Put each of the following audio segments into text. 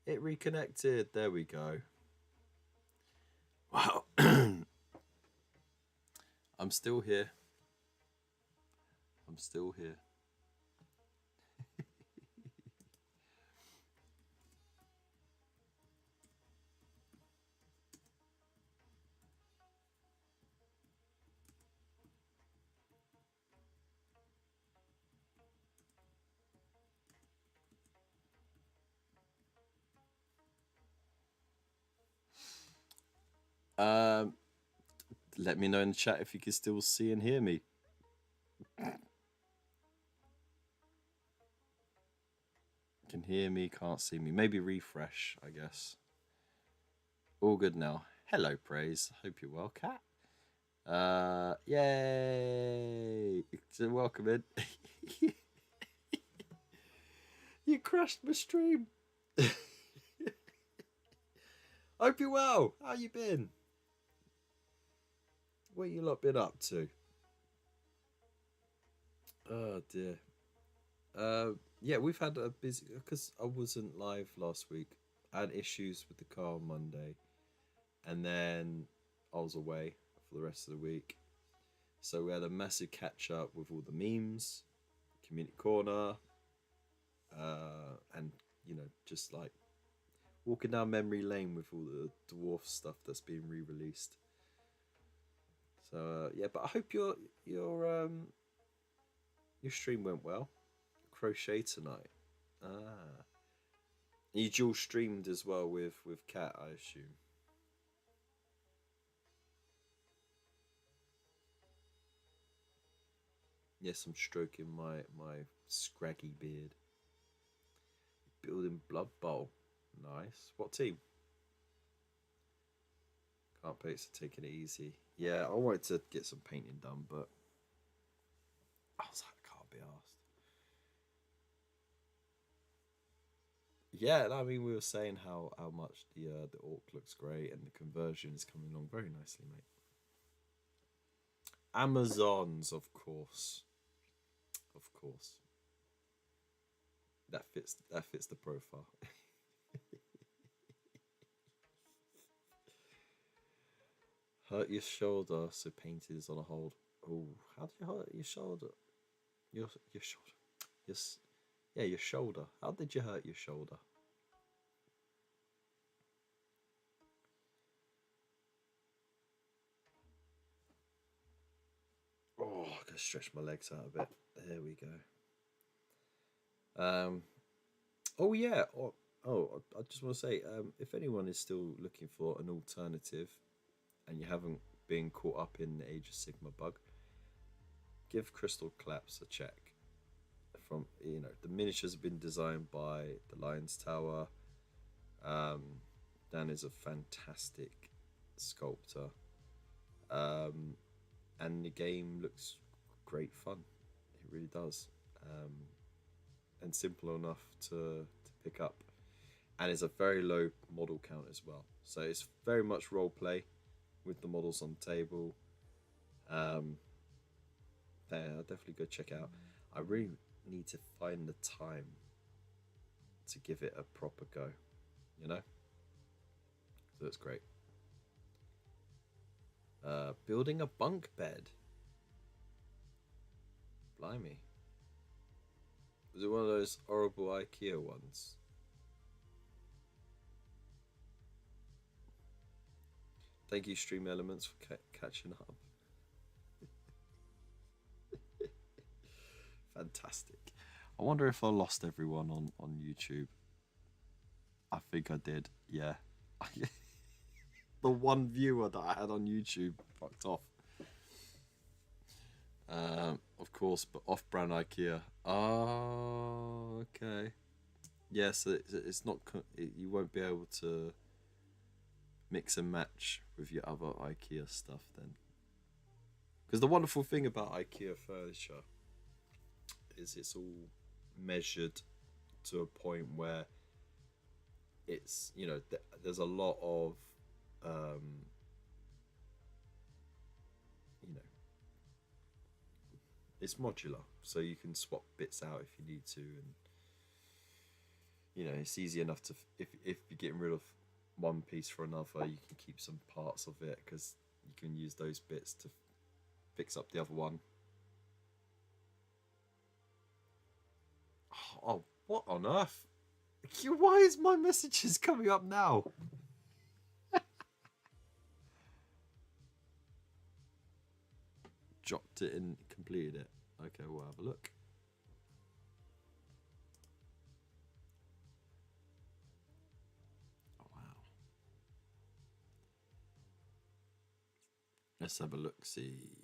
It reconnected. There we go. Wow. I'm still here. I'm still here. Um, Let me know in the chat if you can still see and hear me. Can hear me, can't see me. Maybe refresh, I guess. All good now. Hello, Praise. Hope you're well, Cat. Yay! So welcome in. You crashed my stream. Hope you're well. How you been? What you lot been up to? Oh dear. Yeah, we've had a busy because I wasn't live last week. I had issues with the car on Monday, and then I was away for the rest of the week. So we had a massive catch up with all the memes, community corner, and just like walking down memory lane with all the dwarf stuff that's being re-released. So yeah, but I hope your stream went well. Crochet tonight. Ah, you dual streamed as well with Cat, I assume. Yes, I'm stroking my scraggy beard. Building Blood Bowl. Nice. What team? Can't pay, so taking it easy. Yeah, I wanted to get some painting done, but I was like, I can't be asked. Yeah, I mean, we were saying how much the orc looks great and the conversion is coming along very nicely, mate. Amazons, of course, of course. That fits the profile. Hurt your shoulder, so painting is on a hold. Oh, how did you hurt your shoulder? Your shoulder. Yes, yeah, your shoulder. How did you hurt your shoulder? Oh, I can stretch my legs out a bit. There we go. Oh yeah. I just want to say, if anyone is still looking for an alternative, and you haven't been caught up in the Age of Sigma bug, give Crystal Collapse a check. From the miniatures have been designed by the Lions Tower. Um, Dan is a fantastic sculptor, um, and the game looks great fun. It really does, and simple enough to pick up. And it's a very low model count as well, so it's very much role play with the models on the table. Um, yeah, I'll definitely go check it out. I really need to find the time to give it a proper go, you know? So it's great. Building a bunk bed. Blimey. Was it one of those horrible IKEA ones? Thank you, Stream Elements, for catching up. Fantastic. I wonder if I lost everyone on YouTube. I think I did, yeah. The one viewer that I had on YouTube fucked off. Of course, but off-brand IKEA. Oh, okay. Yes, yeah, so it's not. You won't be able to mix and match with your other IKEA stuff then. Because the wonderful thing about IKEA furniture is it's all measured to a point where it's there's a lot of um, you know it's modular, so you can swap bits out if you need to, and You know, it's easy enough to if you're getting rid of one piece for another, you can keep some parts of it because you can use those bits to fix up the other one. Oh, what on earth? Why is my messages coming up now? Dropped it and completed it. Okay, we'll have a look. Oh, wow. Let's have a look, see.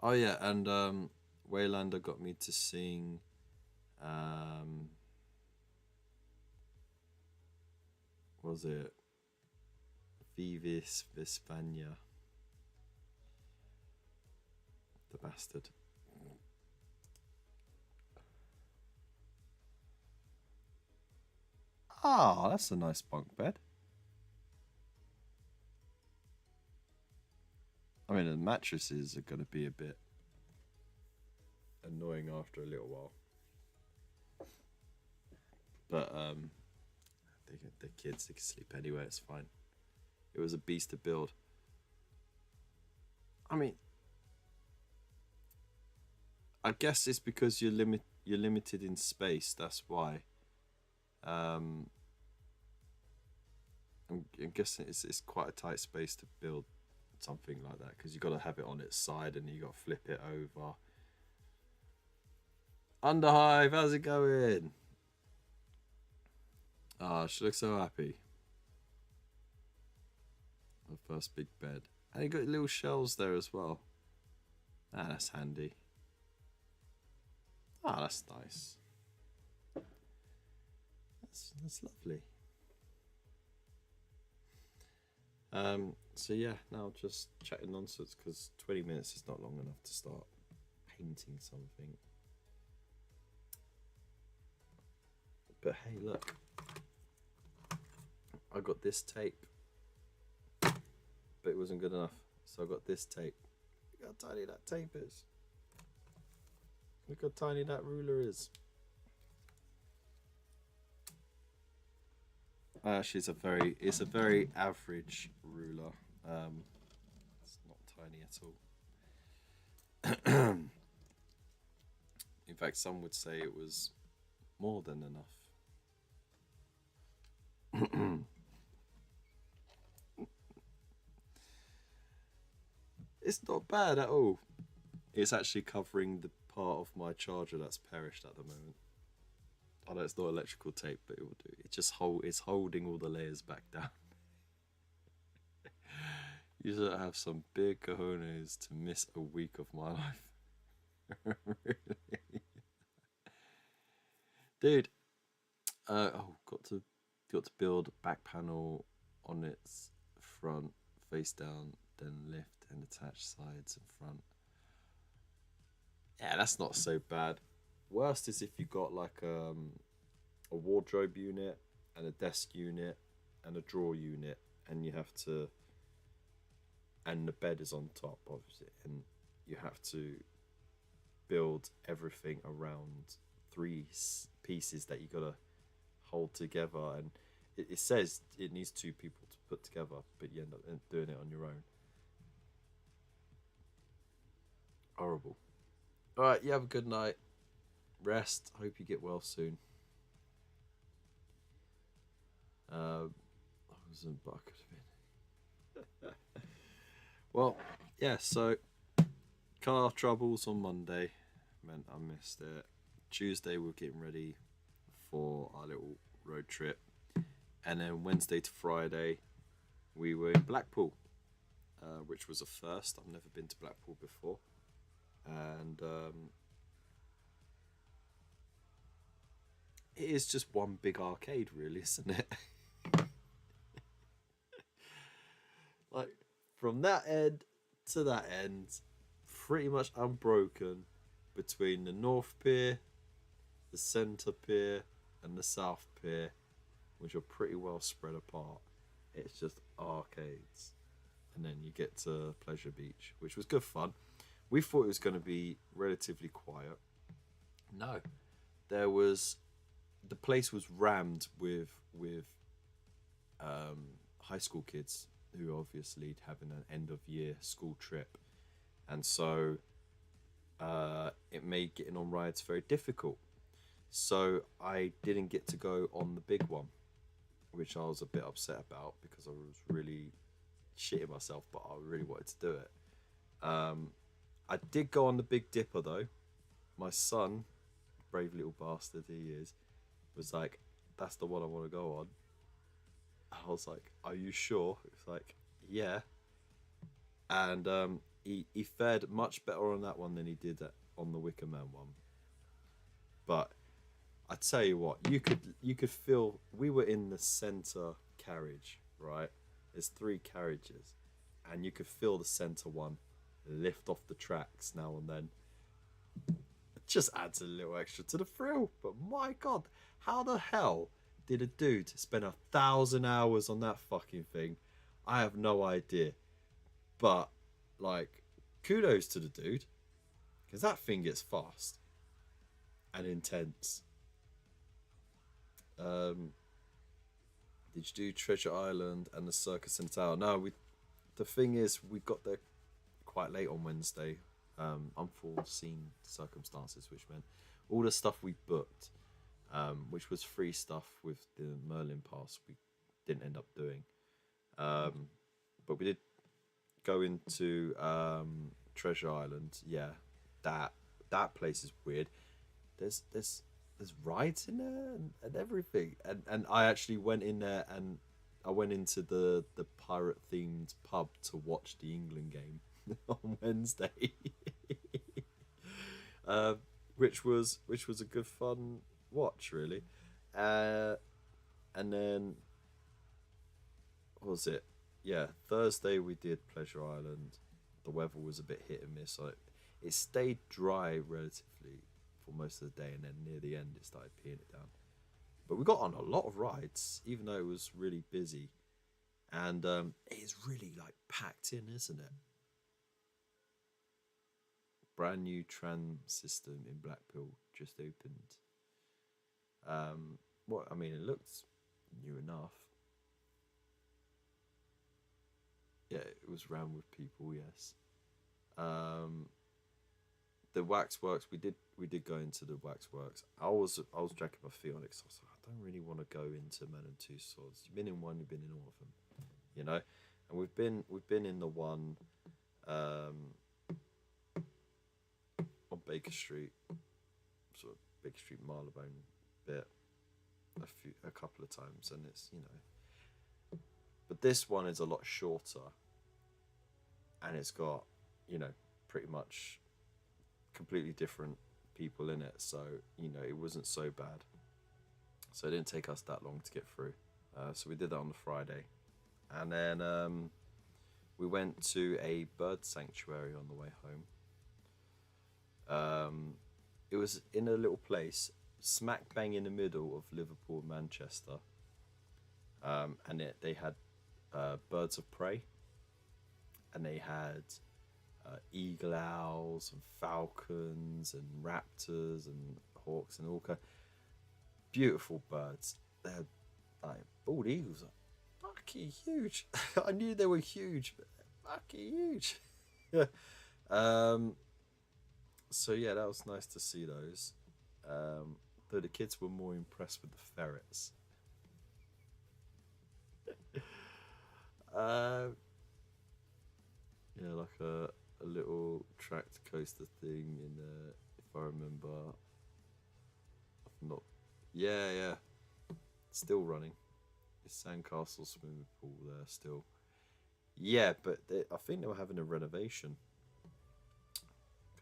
Oh yeah, and Waylander got me to sing was it Vivis Vispania? The bastard. Ah, that's a nice bunk bed. I mean, the mattresses are going to be a bit annoying after a little while. But the kids, they can sleep anywhere, it's fine. It was a beast to build. I mean, I guess it's because you're limited in space, that's why. I'm guessing it's quite a tight space to build something like that because you got to have it on its side and you got to flip it over. Underhive, how's it going? Ah, she looks so happy. Her first big bed, and you got little shelves there as well. Ah, that's handy. Ah, that's nice. That's lovely. So yeah, now just chatting nonsense because 20 minutes is not long enough to start painting something. But hey, look, I got this tape, but it wasn't good enough, so I got this tape. Look how tiny that tape is. Look how tiny that ruler is. Actually, it's a very average ruler. It's not tiny at all. In fact, some would say it was more than enough. It's not bad at all. It's actually covering the part of my charger that's perished at the moment. I know it's not electrical tape, but it will do. It's holding all the layers back down. You should have some big cojones to miss a week of my life. Really? Dude. Got to build back panel on its front, face down, then lift and attach sides and front. Yeah, that's not so bad. Worst is if you got like a wardrobe unit and a desk unit and a drawer unit, and you have to, and the bed is on top, obviously, and you have to build everything around three pieces that you gotta hold together, and it says it needs two people to put together, but you end up doing it on your own. Horrible. All right, you have a good night. Rest. Hope you get well soon. I wasn't, but I could have been. Well, yeah. So car troubles on Monday meant I missed it. Tuesday we're getting ready for our little road trip, and then Wednesday to Friday we were in Blackpool, which was a first. I've never been to Blackpool before, and it is just one big arcade, really, isn't it? Like from that end to that end, pretty much unbroken between the North Pier, the Centre Pier, and the South Pier, which are pretty well spread apart. It's just arcades, and then you get to Pleasure Beach, which was good fun. We thought it was going to be relatively quiet. No, there was the place was rammed with high school kids who obviously having an end of year school trip, and so it made getting on rides very difficult. So I didn't get to go on the big one, which I was a bit upset about because I was really shitting myself, but I really wanted to do it. Um, I did go on the Big Dipper though. My son, brave little bastard he is, was like, "That's the one I want to go on." I was like, "Are you sure?" It's like, "Yeah." And he fared much better on that one than he did on the Wicker Man one. But I tell you what, you could feel we were in the center carriage, right? There's three carriages, and you could feel the center one lift off the tracks now and then. It just adds a little extra to the thrill. But my god, how the hell did a dude spend 1,000 hours on that fucking thing? I have no idea. But like, kudos to the dude because that thing gets fast and intense. Um, did you do Treasure Island and the Circus in Tower? No, we. The thing is, we got there quite late on Wednesday. Unforeseen circumstances, which meant all the stuff we booked, which was free stuff with the Merlin pass, we didn't end up doing. Um, but we did go into Treasure Island. Yeah, that that place is weird. There's rides in there and everything. And I actually went in there and I went into the pirate themed pub to watch the England game on Wednesday, uh, which was a good fun watch really. Uh, and then what was it? Yeah, Thursday we did Pleasure Island. The weather was a bit hit and miss. So it stayed dry relatively for most of the day, and then near the end it started peeing it down. But we got on a lot of rides, even though it was really busy, and it is really like packed in, isn't it? Brand new tram system in Blackpool just opened. What I mean, it looks new enough. Yeah, it was round with people. Yes. Um, the waxworks we did go into the waxworks. I was dragging my feet on it because I was like, I don't really want to go into Man and Two Swords. You've been in one, you've been in all of them, you know. And we've been in the one um, on Baker Street, sort of Baker Street Marylebone bit a couple of times, and it's but this one is a lot shorter, and it's got pretty much completely different people in it, so it wasn't so bad. So it didn't take us that long to get through. So we did that on the Friday, and then we went to a bird sanctuary on the way home. It was in a little place smack bang in the middle of Liverpool and Manchester, and they had birds of prey, and they had eagle owls and falcons and raptors and hawks and all kind beautiful birds. They're like bald eagles are fucking huge. I knew they were huge, but they're fucking huge. um, so yeah, that was nice to see those. Though the kids were more impressed with the ferrets. uh, yeah, like a little tracked coaster thing in there, if I remember. I've not. Yeah, yeah. Still running. It's Sandcastle swimming pool there still. Yeah, but I think they were having a renovation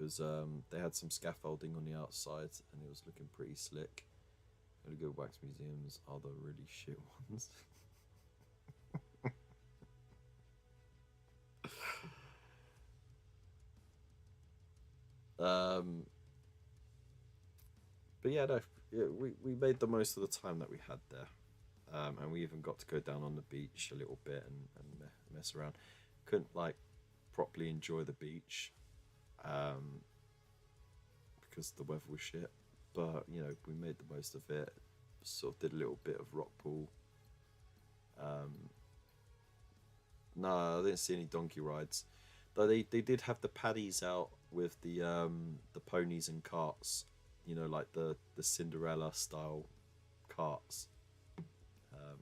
because they had some scaffolding on the outside and it was looking pretty slick. Really good wax museums are the really shit ones. um, but yeah, no, yeah, we made the most of the time that we had there. And we even got to go down on the beach a little bit and mess around. Couldn't like properly enjoy the beach um, because the weather was shit. But you know, we made the most of it. Sort of did a little bit of rock pool. Um, no, I didn't see any donkey rides. Though they did have the paddies out with the ponies and carts. You know, like the Cinderella style carts.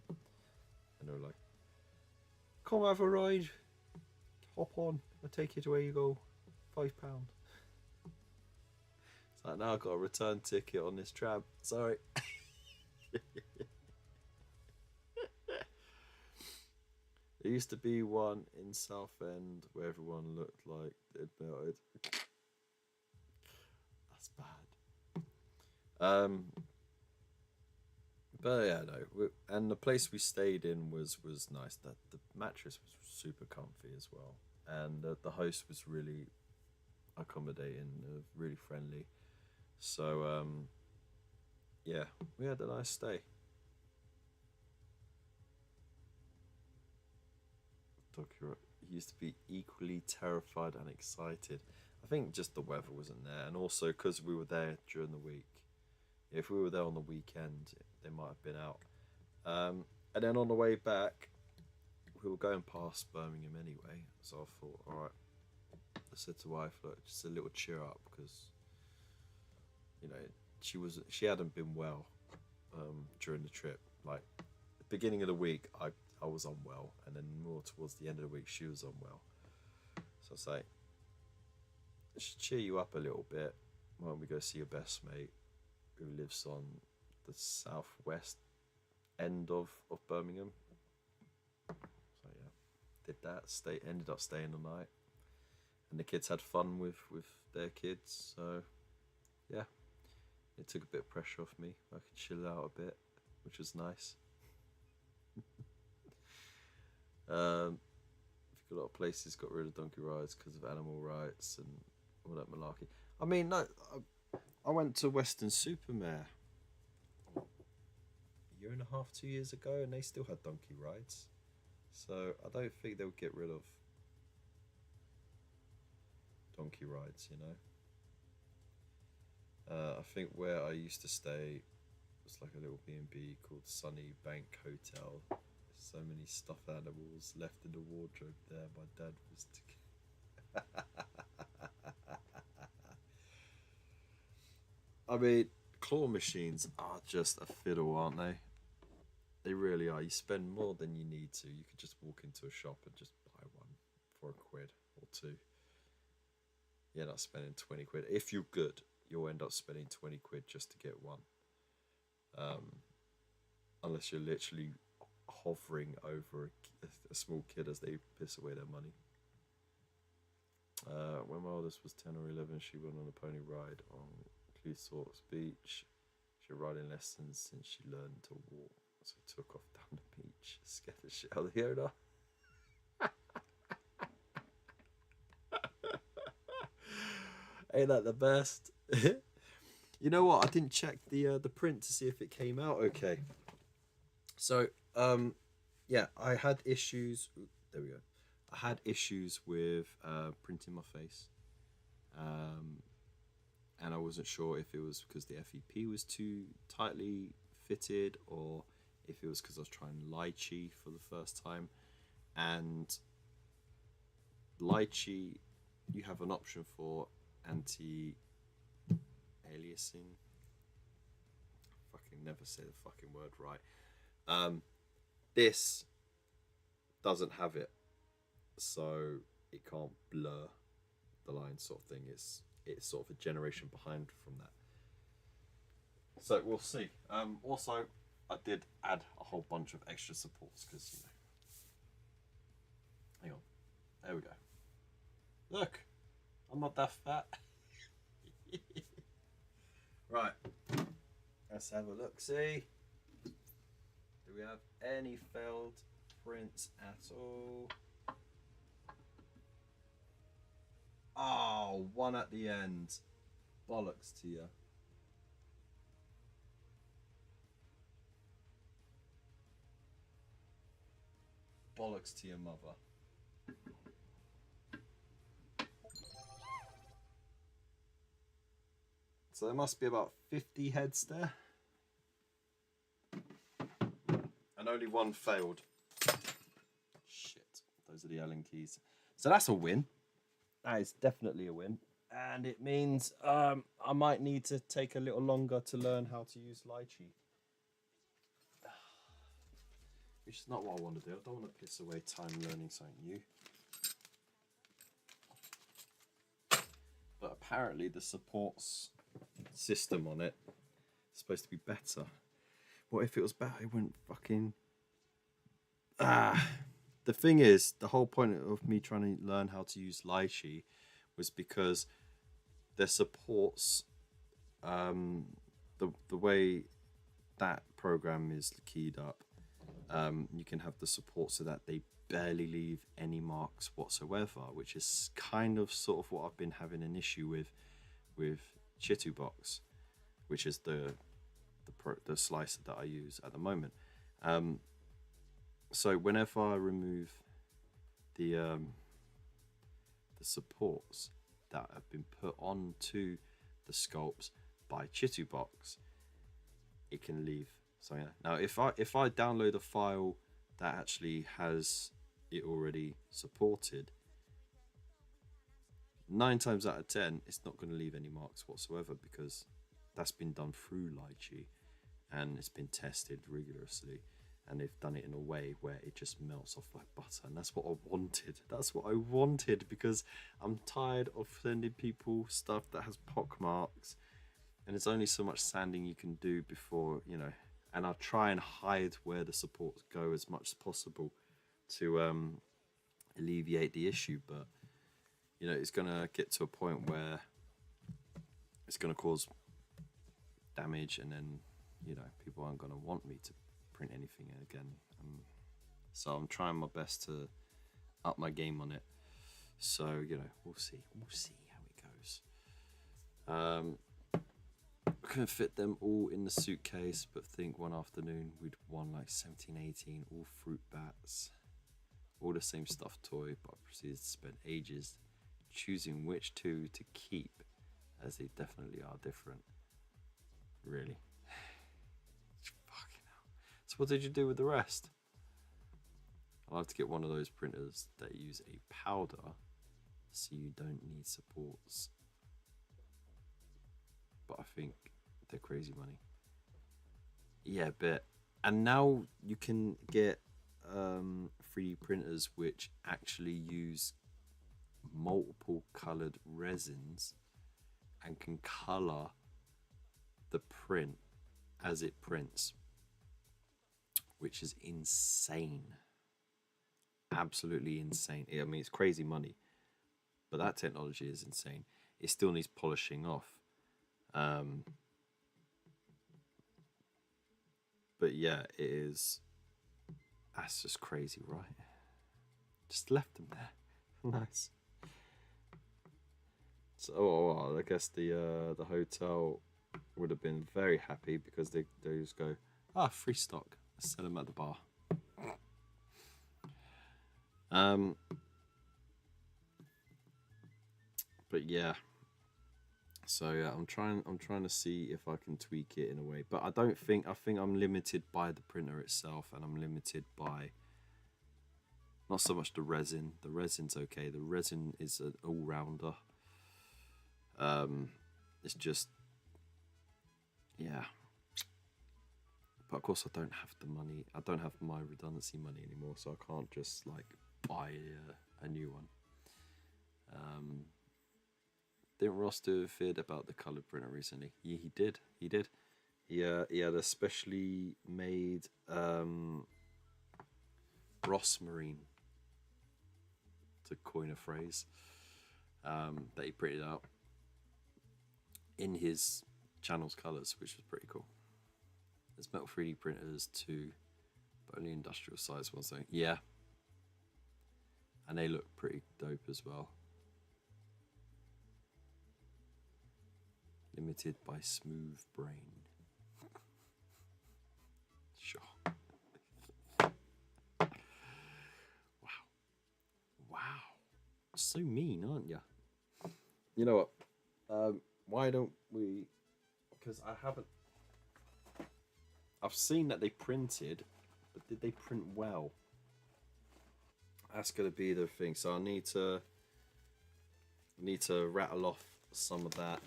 And they were like, "Come have a ride, hop on, I'll take you to where you go, £5." It's like, now I've got a return ticket on this tram. Sorry. There used to be one in Southend where everyone looked like they'd melted. That's bad. But yeah, no. And the place we stayed in was nice. That the mattress was super comfy as well, and the host was really accommodating, really friendly. So yeah, we had a nice stay. Tokyo used to be equally terrified and excited. I think just the weather wasn't there, and also because we were there during the week. If we were there on the weekend, they might have been out. And then on the way back, we were going past Birmingham anyway, so I thought, all right. I said to wife, look, just a little cheer up because you know she hadn't been well during the trip. Like the beginning of the week, I was unwell, and then more towards the end of the week, she was unwell. So I say, I should cheer you up a little bit. Why don't we go see your best mate, who lives on the southwest end of Birmingham? So yeah, did that. Ended up staying the night, and the kids had fun with their kids. So yeah, it took a bit of pressure off me. I could chill out a bit, which was nice. I think a lot of places got rid of donkey rides because of animal rights and all that malarkey. I mean, no, I went to Western Supermare a year and a half, 2 years ago, and they still had donkey rides. So I don't think they'll get rid of donkey rides, you know. I think where I used to stay was like a little B&B called Sunny Bank Hotel. So many stuffed animals left in the wardrobe there. My dad was I mean, claw machines are just a fiddle, aren't they? They really are. You spend more than you need to. You could just walk into a shop and just buy one for £1 or two. You're not spending 20 quid. If you're good, you'll end up spending 20 quid just to get one. Unless you're literally hovering over a small kid as they piss away their money. When my oldest was 10 or 11, she went on a pony ride on Cleethorpes Beach. She had riding lessons since she learned to walk, so we took off down the beach, scared the shit out of the owner. Ain't that the best? You know what? I didn't check the print to see if it came out okay. So yeah, I had issues. There we go. I had issues with printing my face, and I wasn't sure if it was because the FEP was too tightly fitted or if it was because I was trying lychee for the first time. And lychee, you have an option for anti-aliasing. Fucking never say the fucking word right. This doesn't have it, so it can't blur the line, sort of thing. It's sort of a generation behind from that. So we'll see. Also, I did add a whole bunch of extra supports because hang on, there we go. Look, I'm not that fat. Right, let's have a look. See, do we have any failed prints at all? Oh, one at the end. Bollocks to you. Bollocks to your mother. So there must be about 50 heads there. And only one failed. Shit. Those are the Allen keys. So that's a win. That is definitely a win. And it means I might need to take a little longer to learn how to use lychee. Which is not what I want to do. I don't want to piss away time learning something new. But apparently the supports system on it is supposed to be better. What if it was better? It wouldn't fucking... The thing is, the whole point of me trying to learn how to use lychee was because their supports, the way that program is keyed up, you can have the support so that they barely leave any marks whatsoever, which is kind of sort of what I've been having an issue with Chitubox, which is the slicer that I use at the moment. So whenever I remove the supports that have been put onto the sculpts by Chitubox, it can leave something. Now, if I download a file that actually has it already supported, 9 times out of 10, it's not going to leave any marks whatsoever because that's been done through lychee and it's been tested rigorously. And they've done it in a way where it just melts off like butter. And that's what I wanted. That's what I wanted because I'm tired of sending people stuff that has pock marks. And there's only so much sanding you can do before, you know. And I'll try and hide where the supports go as much as possible to alleviate the issue. But, you know, it's going to get to a point where it's going to cause damage. And then, you know, people aren't going to want me to print anything again, so I'm trying my best to up my game on it. So, you know, we'll see how it goes. I couldn't fit them all in the suitcase, but think one afternoon we'd won like 17, 18, all fruit bats, all the same stuffed toy, but I proceeded to spend ages choosing which two to keep, as they definitely are different. Really. So what did you do with the rest? I'll have to get one of those printers that use a powder so you don't need supports. But I think they're crazy money. Yeah, a bit. And now you can get 3D printers which actually use multiple coloured resins and can colour the print as it prints, which is insane. Absolutely insane. I mean, it's crazy money, but that technology is insane. It still needs polishing off. But yeah, it is. That's just crazy, right? Just left them there. Nice. So, I guess the hotel would have been very happy because they just go, free stock. Sell them at the bar. But yeah, so yeah, I'm trying to see if I can tweak it in a way, but I think I'm limited by the printer itself, and I'm limited by not so much the resin. The resin's okay. The resin is an all-rounder. It's just, yeah. But of course I don't have the money. I don't have my redundancy money anymore, so I can't just like buy a new one. Didn't Ross do a vid about the coloured printer recently? Yeah, he did. He had a specially made Ross Marine, to coin a phrase, that he printed out in his channel's colours, which was pretty cool. There's metal 3D printers too, but only industrial size ones. Yeah, and they look pretty dope as well. Limited by Smooth Brain. Sure. Wow. So mean, aren't you? You know what? Why don't we because I haven't. I've seen that they printed, but did they print well? That's gonna be the thing. So I need to rattle off some of that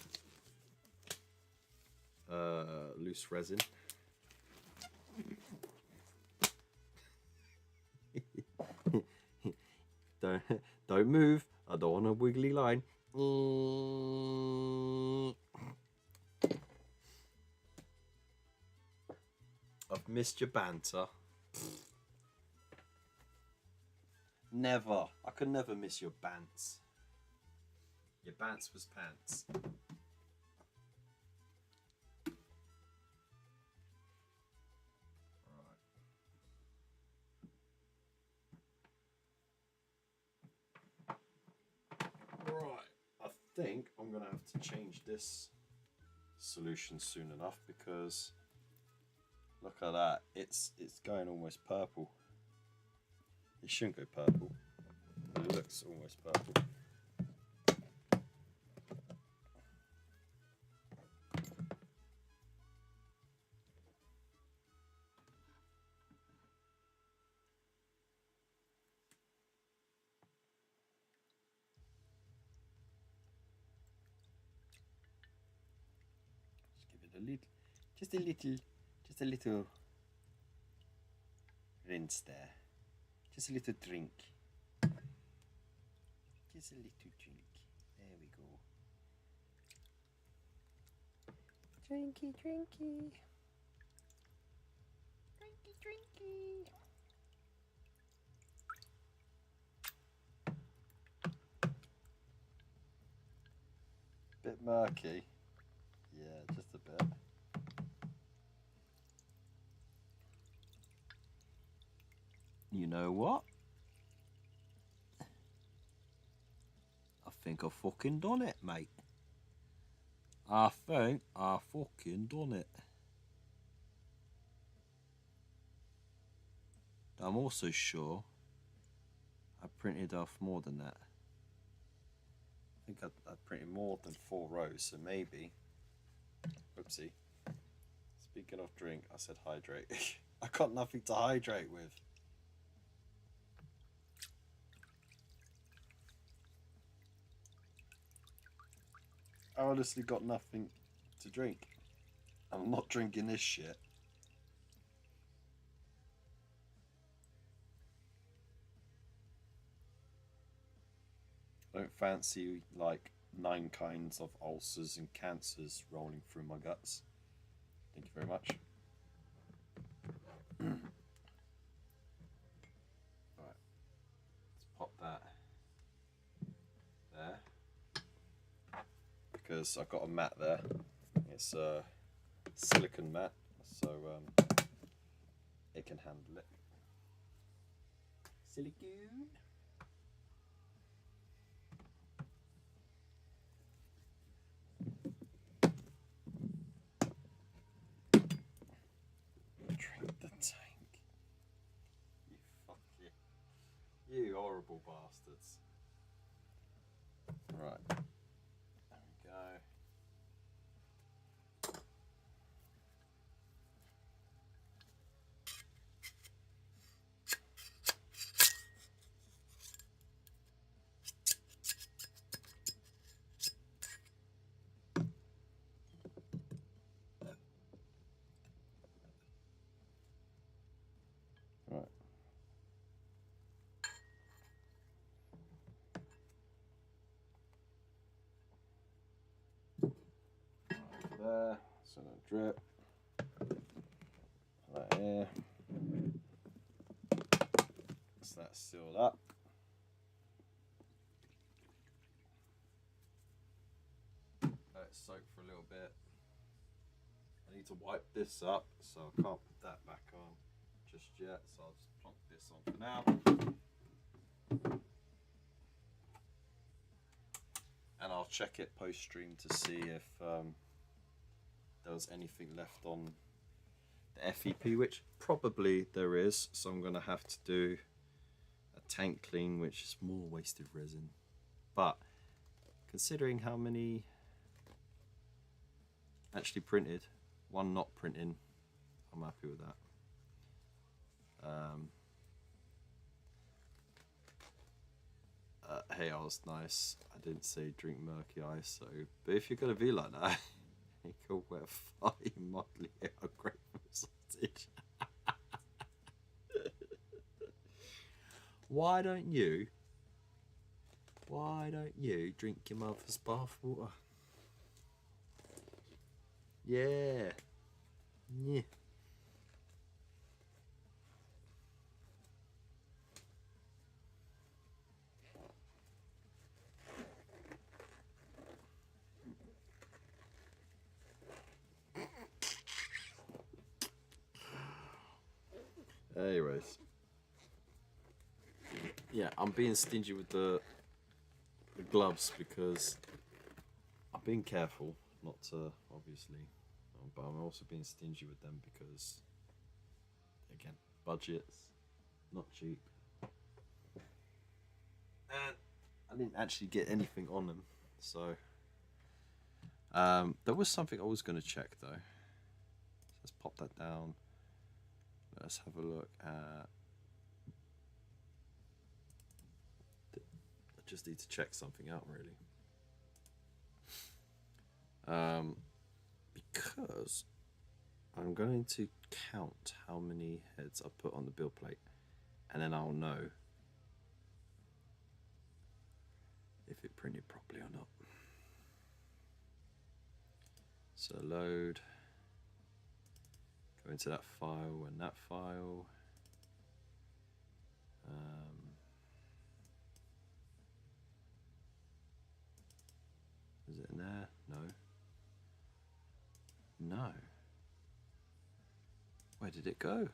loose resin. don't move. I don't want a wiggly line. I've missed your banter. Never. I could never miss your bants. Your bants was pants. Right. I think I'm gonna have to change this solution soon enough because look at that. It's going almost purple. It shouldn't go purple, but it looks almost purple. Just give it a little, just a little rinse there. Just a little drink. Just a little drink. There we go. Drinky, drinky. Drinky, drinky. Bit murky. Yeah, just a bit. You know what? I think I fucking done it, mate. I think I fucking done it. I'm also sure I printed off more than that. I think I printed more than 4 rows, so maybe. Oopsie. Speaking of drink, I said hydrate. I got nothing to hydrate with. I honestly got nothing to drink. I'm not drinking this shit. I don't fancy like 9 kinds of ulcers and cancers rolling through my guts. Thank you very much. Alright, let's pop that there. Because I've got a mat there. It's a silicone mat, so it can handle it. Silicone. Drink the tank. You fuck you. You horrible bastards. Right. There we go. Right. There, so no drip. That here. So that's sealed up. Let it soak for a little bit. I need to wipe this up, so I can't put that back on just yet. So I'll just plonk this on for now. And I'll check it post stream to see if there was anything left on the FEP, which probably there is. So I'm going to have to do a tank clean, which is more wasted resin. But considering how many actually printed, one not printing. I'm happy with that. Hey, I was nice. I didn't say drink murky ice, so. But if you're gonna be like that, you could wear fine motley a grateful sausage. Why don't you? Why don't you drink your mother's bathwater? Yeah. Yeah. Anyways. Yeah, I'm being stingy with the gloves because I've been careful not to, obviously, but I'm also being stingy with them because, again, budgets, not cheap. And I didn't actually get anything on them, so there was something I was going to check though. Let's pop that down. Let's have a look at. I just need to check something out really. Because I'm going to count how many heads I put on the build plate, and then I'll know if it printed properly or not. So load, go into that file and that file. Is it in there? No. No. Where did it go?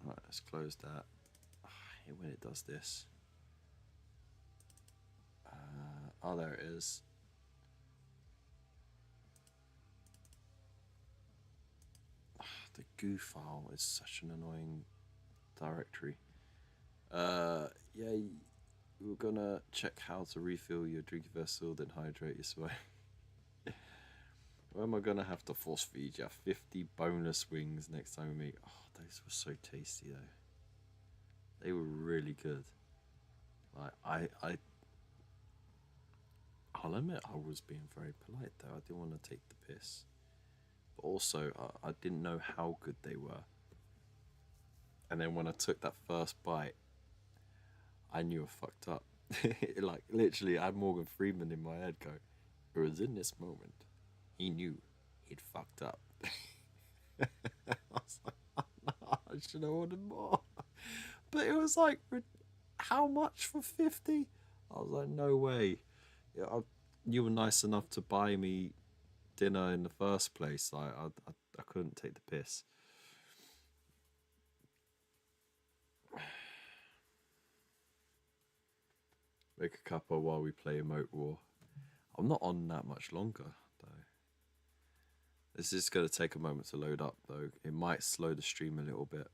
Alright, let's close that. I hate when it does this. Oh, there it is. The goo file is such an annoying directory. Yeah, we're gonna check how to refill your drink vessel, then hydrate your sweat. Where am I gonna have to force feed you 50 boneless wings next time we meet? Oh, those were so tasty though. They were really good. Like I'll admit I was being very polite though. I didn't want to take the piss, but also I didn't know how good they were. And then when I took that first bite, I knew I fucked up. Like literally, I had Morgan Freeman in my head go. It was in this moment he knew he'd fucked up. I was like, oh, no, I should have ordered more. But it was like, how much for 50? I was like, no way. Yeah, you were nice enough to buy me dinner in the first place. I couldn't take the piss. Make a cuppa while we play Emote War. I'm not on that much longer though. This is going to take a moment to load up though. It might slow the stream a little bit.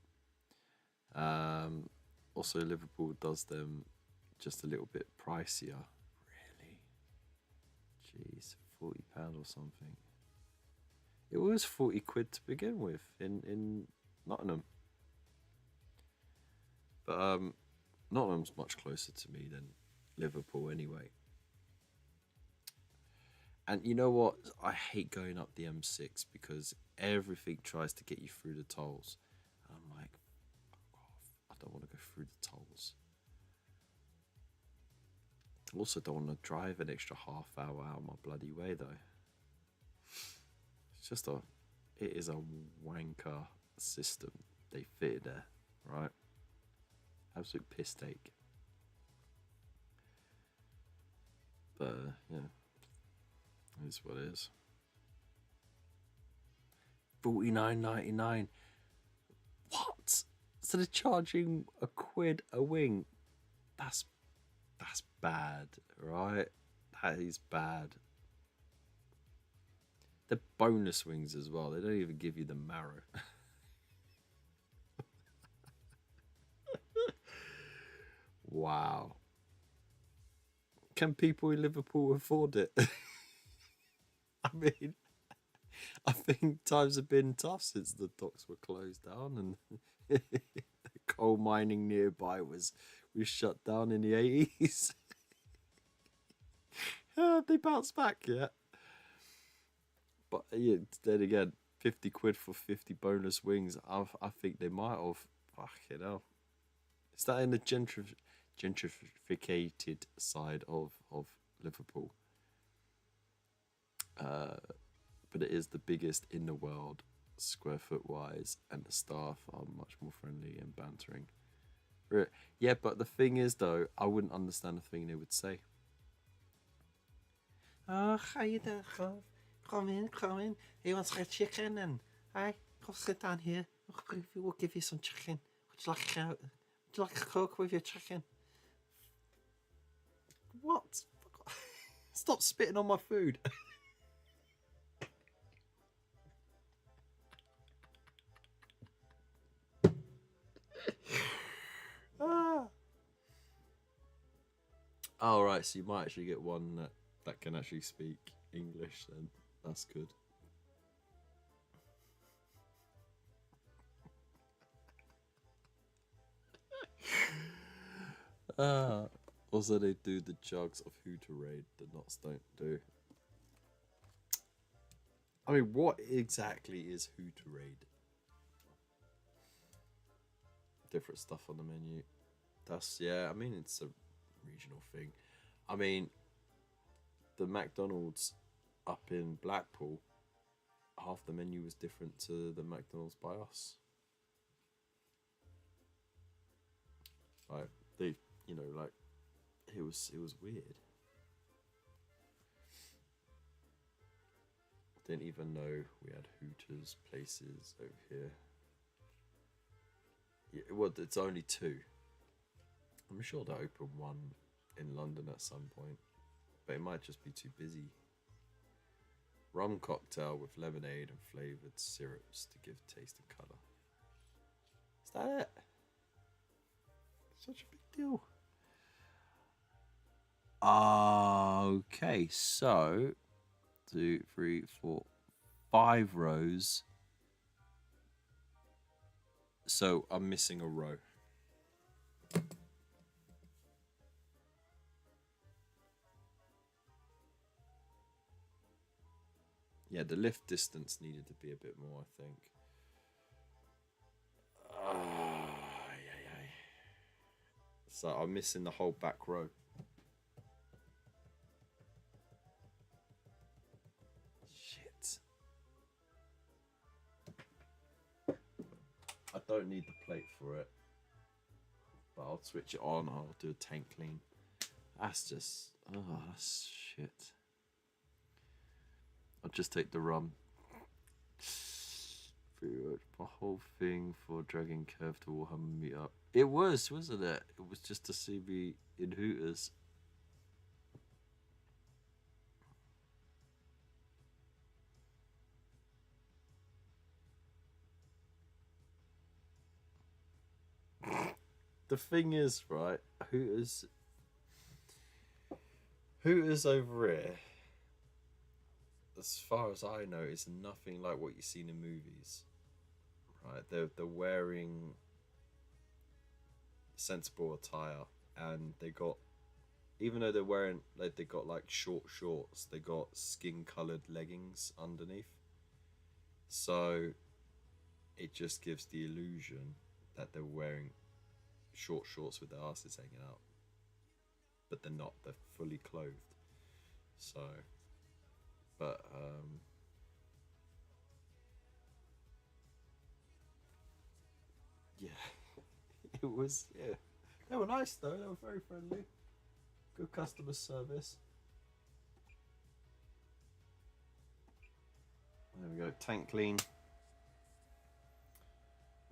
Also, Liverpool does them just a little bit pricier. Really? Jeez, £40 or something. It was 40 quid to begin with in Nottingham. But Nottingham's much closer to me than Liverpool anyway. And you know what? I hate going up the M6 because everything tries to get you through the tolls. And I'm like, fuck off. I don't want to go through the tolls. I also don't want to drive an extra half hour out of my bloody way though. It's just it is a wanker system they fitted there, right? Absolute piss take. But yeah, it is what it is. $49.99. What? So they're charging a quid a wing. That's bad, right? That is bad. The boneless wings as well. They don't even give you the marrow. Wow. Can people in Liverpool afford it? mean, I think times have been tough since the docks were closed down and the coal mining nearby was shut down in the 80s. They bounced back, yeah. But yeah, then again, 50 quid for 50 boneless wings. I think they might have. Fucking hell. Is that in the gentrificated side of Liverpool? But it is the biggest in the world, square foot wise, and the staff are much more friendly and bantering. Yeah, but the thing is, though, I wouldn't understand the thing they would say. Oh, how you doing? Come in, come in. He wants red chicken, and hi, come sit down here. We'll give you some chicken. Would you like a Coke with your chicken? What? Stop spitting on my food. Ah. Oh, right, so you might actually get one that can actually speak English then. That's good. Also, they do the jugs of Hooterade the Knots don't do. I mean, what exactly is Hooterade? Different stuff on the menu. That's, yeah, I mean, it's a regional thing. I mean, the McDonald's up in Blackpool, half the menu was different to the McDonald's by us. Like, they, like, it was weird. Didn't even know we had Hooters places over here. Yeah, well, it's only two. I'm sure they'll open one in London at some point, but it might just be too busy. Rum cocktail with lemonade and flavoured syrups to give taste and colour. Is that it? Such a big deal. Okay, so 2, 3, 4, 5 rows. So I'm missing a row. Yeah, the lift distance needed to be a bit more, I think. So I'm missing the whole back row. Shit. I don't need the plate for it, but I'll switch it on. I'll do a tank clean. That's just, that's shit. I'll just take the rum. The whole thing for dragging Kev to Warhammer meet up. It was, wasn't it? It was just to see me in Hooters. The thing is, right, Hooters over here, as far as I know, is nothing like what you've seen in movies. Right, they're wearing sensible attire, and they got, even though they're wearing, like, they got like short shorts, they got skin colored leggings underneath, so it just gives the illusion that they're wearing short shorts with their asses hanging out, but they're not, they're fully clothed. So, but yeah. It was, yeah, they were nice though, they were very friendly, good customer service. There we go, tank clean.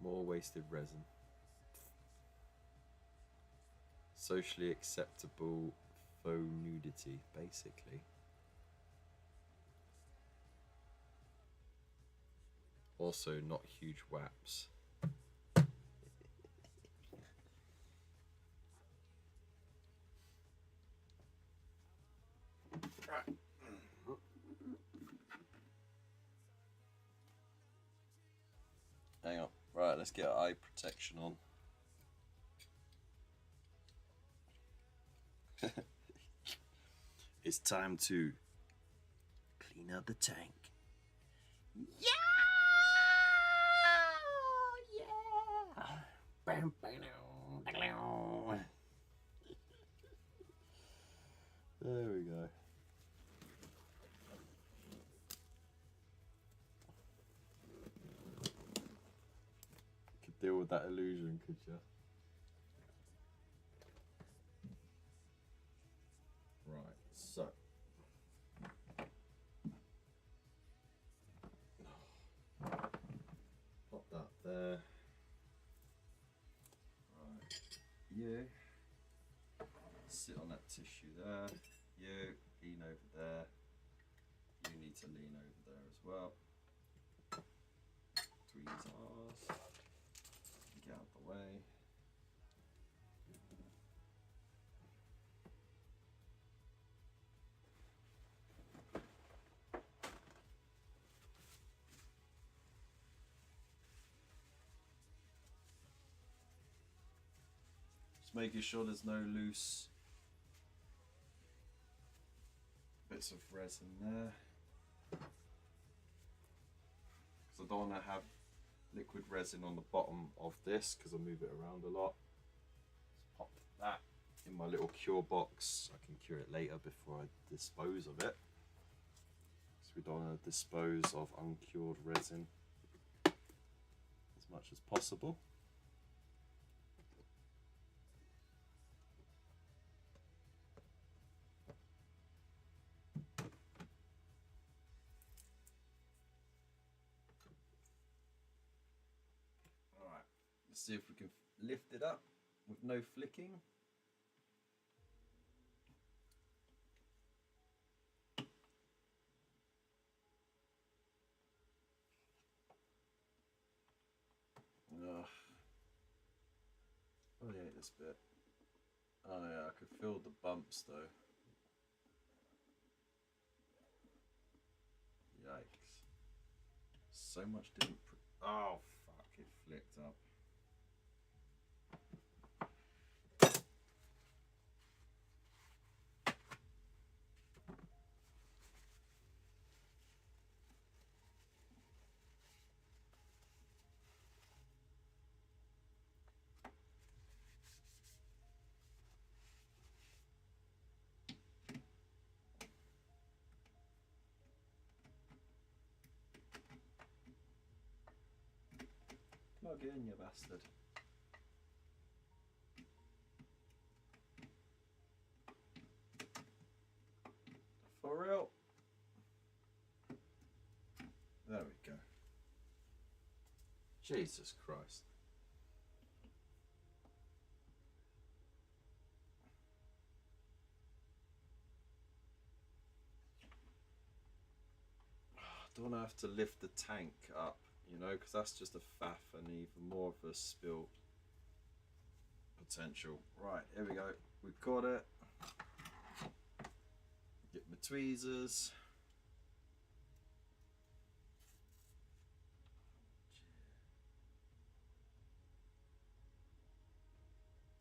More wasted resin. Socially acceptable faux nudity, basically. Also, not huge whaps. let's get our eye protection on. It's time to clean out the tank. Yeah! There we go. Could deal with that illusion, could you? Right, so pop that there. Right, you sit on that tissue there. You lean over there. You need to lean over there as well. Tweezers. Get out the way. Just making sure there's no loose bits of resin there. Because I don't want to have liquid resin on the bottom of this because I move it around a lot. Just pop that in my little cure box. I can cure it later before I dispose of it. So we don't want to dispose of uncured resin as much as possible. Alright, let's see if we can lift it up with no flicking. Ugh. Oh yeah, this bit. Oh yeah, I could feel the bumps though. Yikes. So much didn't. Oh fuck, it flicked up. Plug in, you bastard. For real. There we go. Jesus Christ. Don't want to have to lift the tank up, you know, because that's just a faff and even more of a spill potential. Right, here we go. We've got it. Get my tweezers.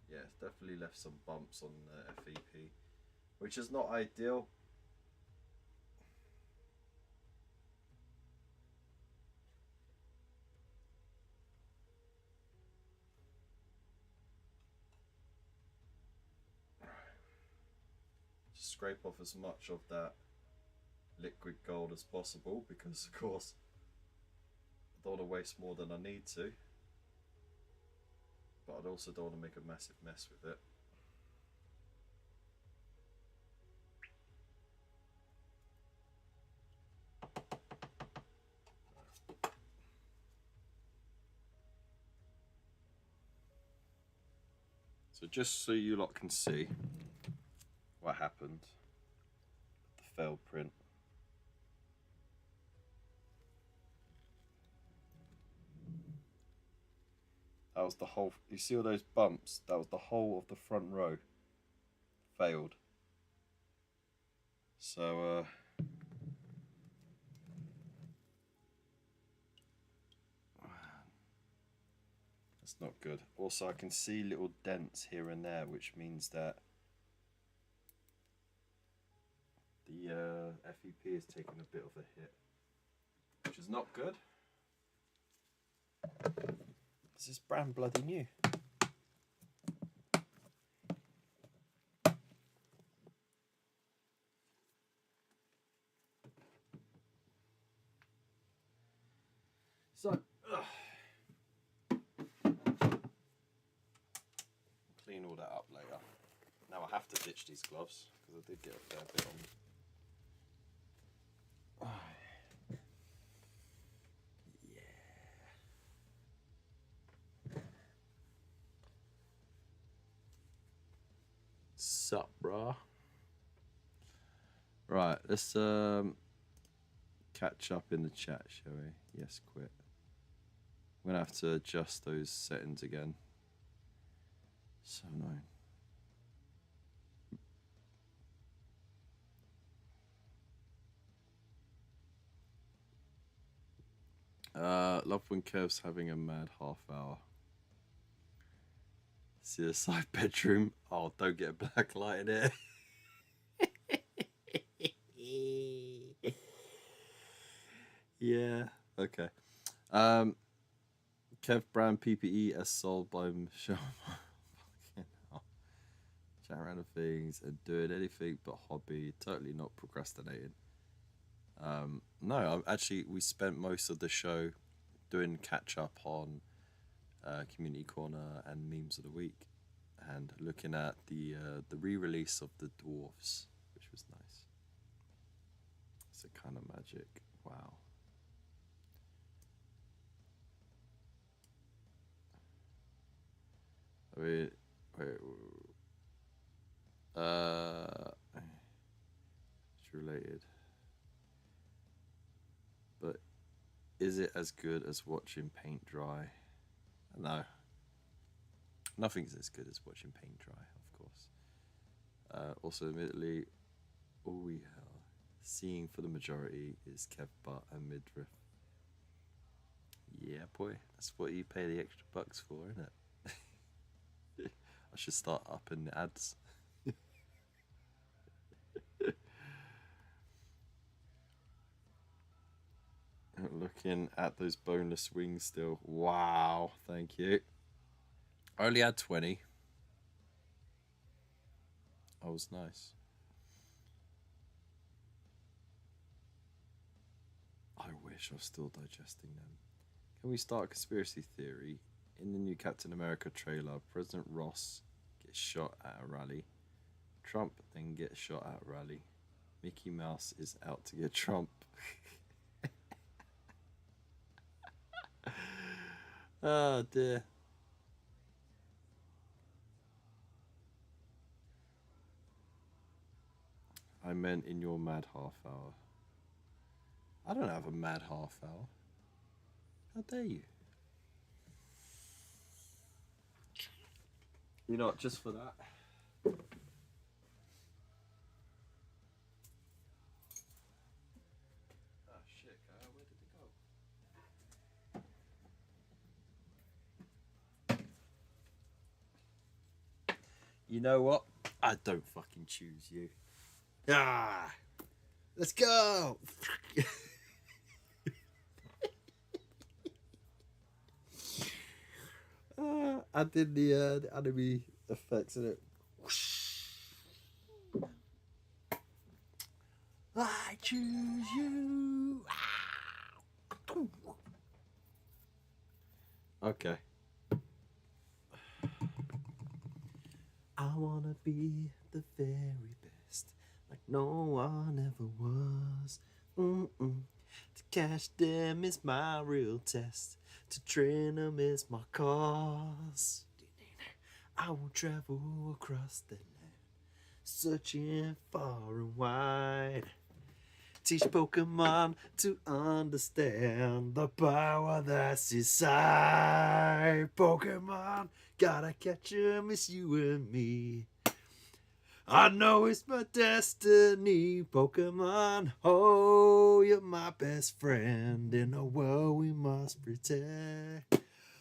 Yeah, it's definitely left some bumps on the FEP, which is not ideal. Just scrape off as much of that liquid gold as possible because, of course, I don't want to waste more than I need to. But I also don't want to make a massive mess with it. So just so you lot can see what happened, the failed print. That was the whole, you see all those bumps? That was the whole of the front row failed. So, not good. Also, I can see little dents here and there, which means that the FEP is taking a bit of a hit, which is not good. This is brand bloody new. So, clean all that up later. Now I have to ditch these gloves because I did get a fair bit on. Sup, brah? Right, let's catch up in the chat, shall we? Yes, quit. I'm gonna have to adjust those settings again. So annoying. Love when Kev's having a mad half hour. See the side bedroom. Oh, don't get a black light in it. Yeah. Okay. Kev brand PPE as sold by Michelle. Chat random things and doing anything but hobby. Totally not procrastinating. No, actually, we spent most of the show doing catch up on Community Corner and Memes of the Week, and looking at the re-release of the Dwarfs, which was nice. It's a kind of magic. Wow. I mean, it's related. But is it as good as watching paint dry? No. Nothing's as good as watching paint dry, of course. Also, admittedly, all we are seeing for the majority is Kev Butt and Midriff. Yeah, boy, that's what you pay the extra bucks for, isn't it? I should start upping the ads. Looking at those boneless wings still. Wow, thank you. I only had 20. That was nice. I wish I was still digesting them. Can we start a conspiracy theory? In the new Captain America trailer, President Ross gets shot at a rally. Trump then gets shot at a rally. Mickey Mouse is out to get Trump. Oh dear. I meant in your mad half hour. I don't have a mad half hour. How dare you? You know what, just for that. Oh shit, where did it go? You know what? I don't fucking choose you. Ah! Let's go! I did the anime effects in it. I choose you. Okay. I wanna be the very best, like no one ever was. To catch them is my real test. To train them is my cause. I will travel across the land, searching far and wide. Teach Pokemon to understand the power that's inside. Pokemon, gotta catch 'em, it's you and me. I know it's my destiny, Pokemon. Oh, you're my best friend in a world we must protect.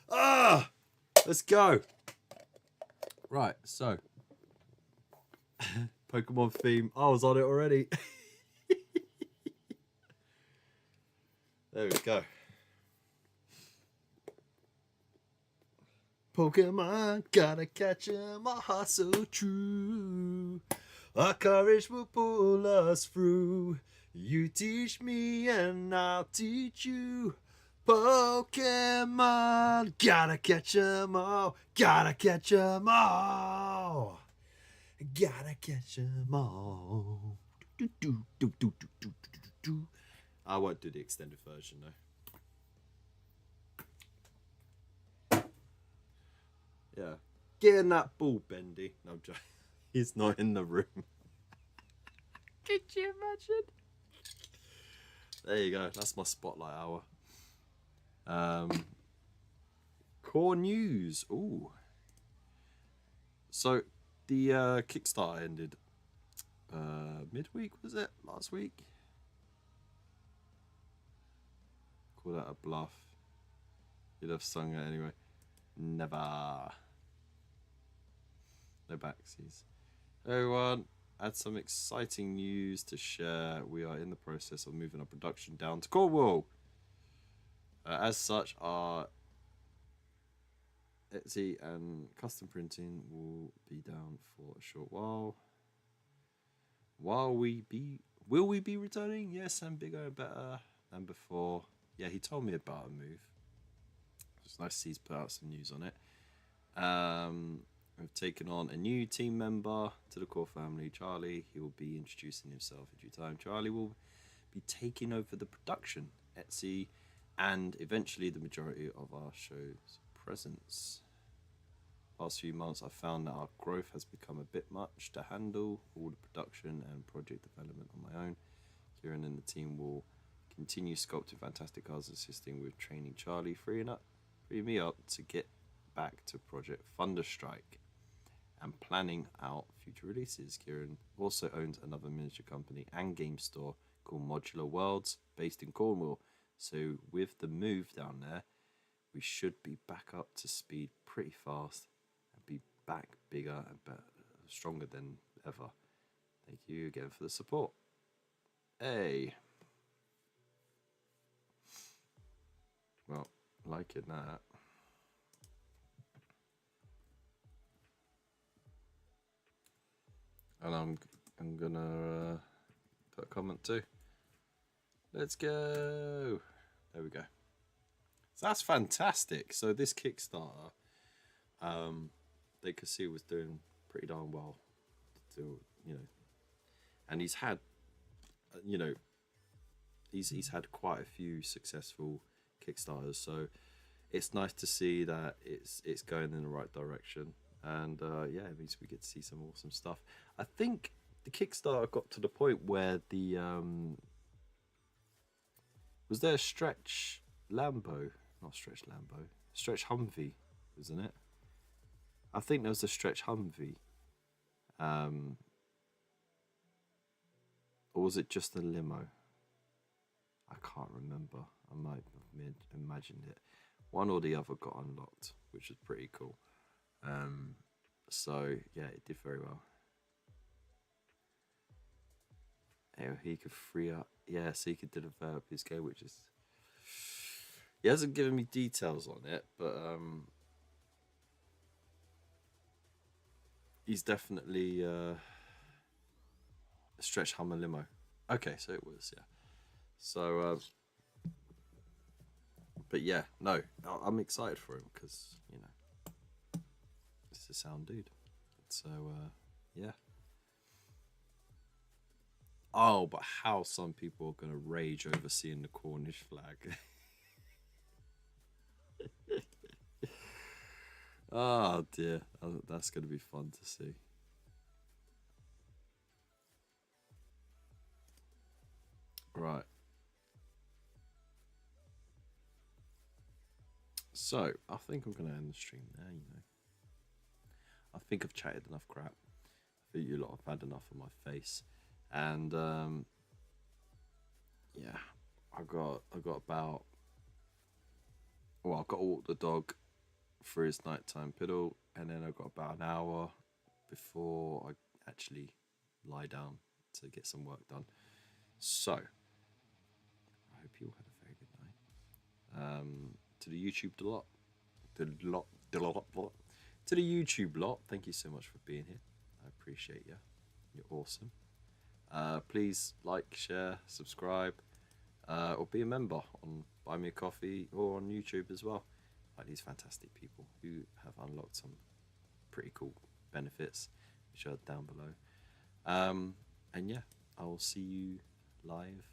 Ah! Let's go. Right, so Pokemon theme. I was on it already. There we go. Pokemon, gotta catch 'em, our heart's so true. Our courage will pull us through. You teach me and I'll teach you. Pokemon, gotta catch 'em all. Gotta catch 'em all. Gotta catch 'em all. I won't do the extended version though. Yeah. Getting that ball, Bendy. No, I'm joking. He's not in the room. Could you imagine? There you go. That's my spotlight hour. Core news. Ooh. So the Kickstarter ended midweek, was it? Last week? Call that a bluff. You'd have sung it anyway. Never. No backsies. Everyone, I had some exciting news to share. We are in the process of moving our production down to Cornwall. As such, our Etsy and custom printing will be down for a short while. Will we be returning? Yes, and bigger and better than before. Yeah, he told me about a move. It's nice to see he's put out some news on it. We've taken on a new team member to the core family, Charlie. He will be introducing himself in due time. Charlie will be taking over the production, Etsy, and eventually the majority of our show's presence. Past few months, I've found that our growth has become a bit much to handle all the production and project development on my own. Kieran and the team will continue sculpting fantastic cards, assisting with training Charlie, freeing me up to get back to Project Thunderstrike and planning out future releases. Kieran also owns another miniature company and game store called Modular Worlds, based in Cornwall. So with the move down there, we should be back up to speed pretty fast and be back bigger and better, stronger than ever. Thank you again for the support. Hey. Well, liking that. And I'm gonna put a comment too. Let's go. There we go. So that's fantastic. So this Kickstarter, they could see was doing pretty darn well. And he's had, he's had quite a few successful Kickstarters. So it's nice to see that it's going in the right direction. And yeah, it means we get to see some awesome stuff. I think the Kickstarter got to the point where the was there a Stretch Lambo? Not Stretch Lambo. Stretch Humvee, wasn't it? I think there was a Stretch Humvee. Or was it just a limo? I can't remember. I might have imagined it. One or the other got unlocked, which was pretty cool. So yeah, it did very well. He could free up, yeah, so he could develop his game, which is, he hasn't given me details on it, but he's definitely a Stretch Hummer limo. Okay, so it was, yeah. So but yeah, no, I'm excited for him because it's a sound dude. So yeah. Oh, but how some people are gonna rage over seeing the Cornish flag. Oh dear, that's gonna be fun to see. Right. So I think I'm gonna end the stream there. I think I've chatted enough crap. I think you lot have had enough of my face, and yeah, I got about. Well, I've got to walk the dog for his nighttime piddle, and then I've got about an hour before I actually lie down to get some work done. So I hope you all had a very good night. To the YouTube lot, to the YouTube lot, thank you so much for being here. I appreciate you. You're awesome. Please like, share, subscribe, or be a member on Buy Me a Coffee or on YouTube as well. Like these fantastic people who have unlocked some pretty cool benefits, which are down below. And yeah, I will see you live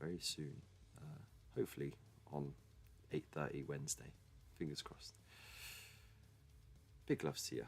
very soon. Hopefully on 8:30 Wednesday. Fingers crossed. Big loves to you.